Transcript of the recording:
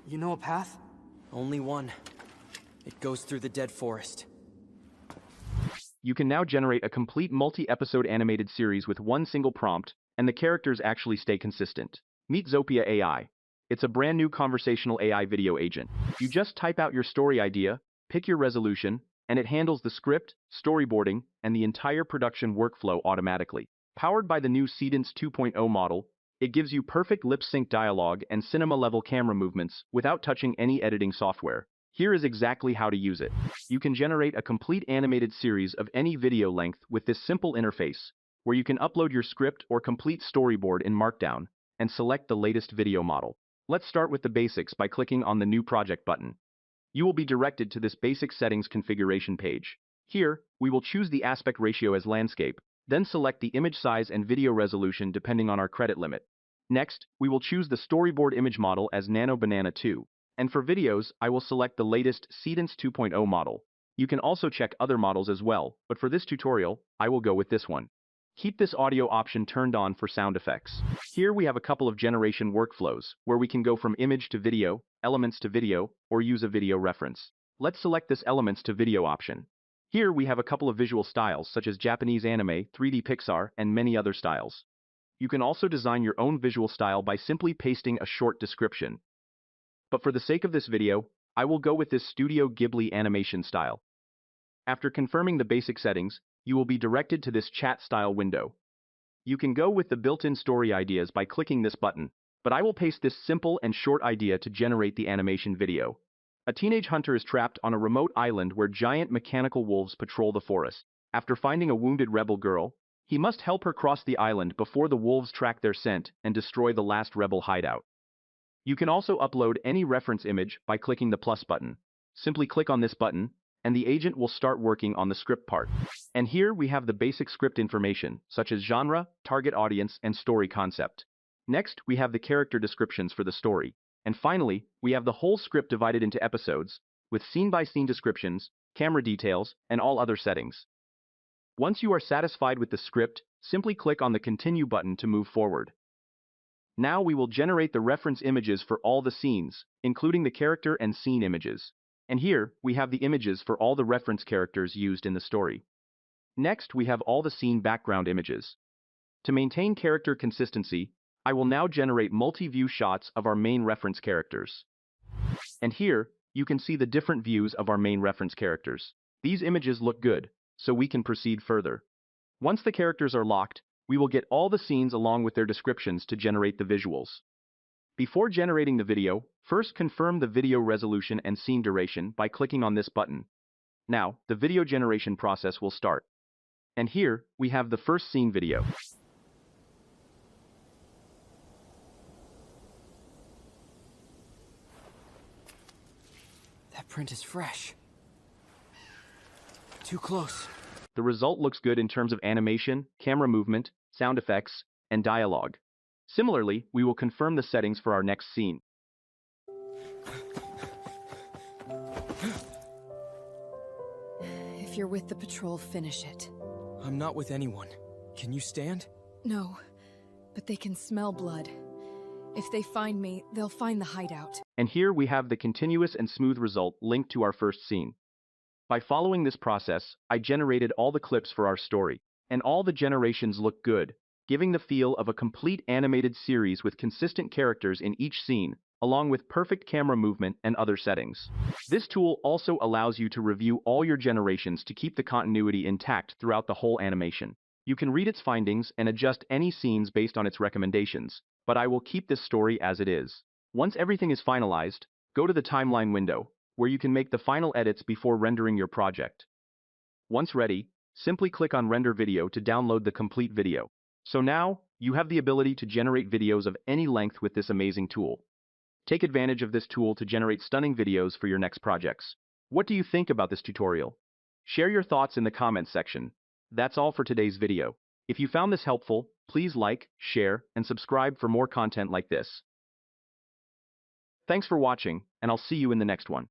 You know a path? Only one. It goes through the dead forest. You can now generate a complete multi-episode animated series with one single prompt, and the characters actually stay consistent. Meet Zopia AI. It's a brand new conversational AI video agent. You just type out your story idea, pick your resolution, and it handles the script, storyboarding, and the entire production workflow automatically. Powered by the new Cadence 2.0 model, it gives you perfect lip-sync dialogue and cinema-level camera movements without touching any editing software. Here is exactly how to use it. You can generate a complete animated series of any video length with this simple interface, where you can upload your script or complete storyboard in Markdown and select the latest video model. Let's start with the basics by clicking on the New Project button. You will be directed to this basic settings configuration page. Here, we will choose the aspect ratio as landscape, then select the image size and video resolution depending on our credit limit. Next, we will choose the storyboard image model as Nano Banana 2. And for videos, I will select the latest Cadence 2.0 model. You can also check other models as well, but for this tutorial, I will go with this one. Keep this audio option turned on for sound effects. Here we have a couple of generation workflows, where we can go from image to video, elements to video, or use a video reference. Let's select this elements to video option. Here we have a couple of visual styles such as Japanese anime, 3D Pixar, and many other styles. You can also design your own visual style by simply pasting a short description. But for the sake of this video, I will go with this Studio Ghibli animation style. After confirming the basic settings, you will be directed to this chat style window. You can go with the built-in story ideas by clicking this button, but I will paste this simple and short idea to generate the animation video. A teenage hunter is trapped on a remote island where giant mechanical wolves patrol the forest. After finding a wounded rebel girl, he must help her cross the island before the wolves track their scent and destroy the last rebel hideout. You can also upload any reference image by clicking the plus button. Simply click on this button, and the agent will start working on the script part. And here we have the basic script information, such as genre, target audience, and story concept. Next, we have the character descriptions for the story. And finally, we have the whole script divided into episodes, with scene-by-scene descriptions, camera details, and all other settings. Once you are satisfied with the script, simply click on the Continue button to move forward. Now we will generate the reference images for all the scenes, including the character and scene images. And here, we have the images for all the reference characters used in the story. Next, we have all the scene background images. To maintain character consistency, I will now generate multi-view shots of our main reference characters. And here, you can see the different views of our main reference characters. These images look good, so we can proceed further. Once the characters are locked, we will get all the scenes along with their descriptions to generate the visuals. Before generating the video, first confirm the video resolution and scene duration by clicking on this button. Now, the video generation process will start. And here, we have the first scene video. That print is fresh. Too close. The result looks good in terms of animation, camera movement, sound effects, and dialogue. Similarly, we will confirm the settings for our next scene. If you're with the patrol, finish it. I'm not with anyone. Can you stand? No, but they can smell blood. If they find me, they'll find the hideout. And here we have the continuous and smooth result linked to our first scene. By following this process, I generated all the clips for our story, and all the generations look good, giving the feel of a complete animated series with consistent characters in each scene, along with perfect camera movement and other settings. This tool also allows you to review all your generations to keep the continuity intact throughout the whole animation. You can read its findings and adjust any scenes based on its recommendations, but I will keep this story as it is. Once everything is finalized, go to the timeline window, where you can make the final edits before rendering your project. Once ready, simply click on Render Video to download the complete video. So now, you have the ability to generate videos of any length with this amazing tool. Take advantage of this tool to generate stunning videos for your next projects. What do you think about this tutorial? Share your thoughts in the comments section. That's all for today's video. If you found this helpful, please like, share, and subscribe for more content like this. Thanks for watching, and I'll see you in the next one.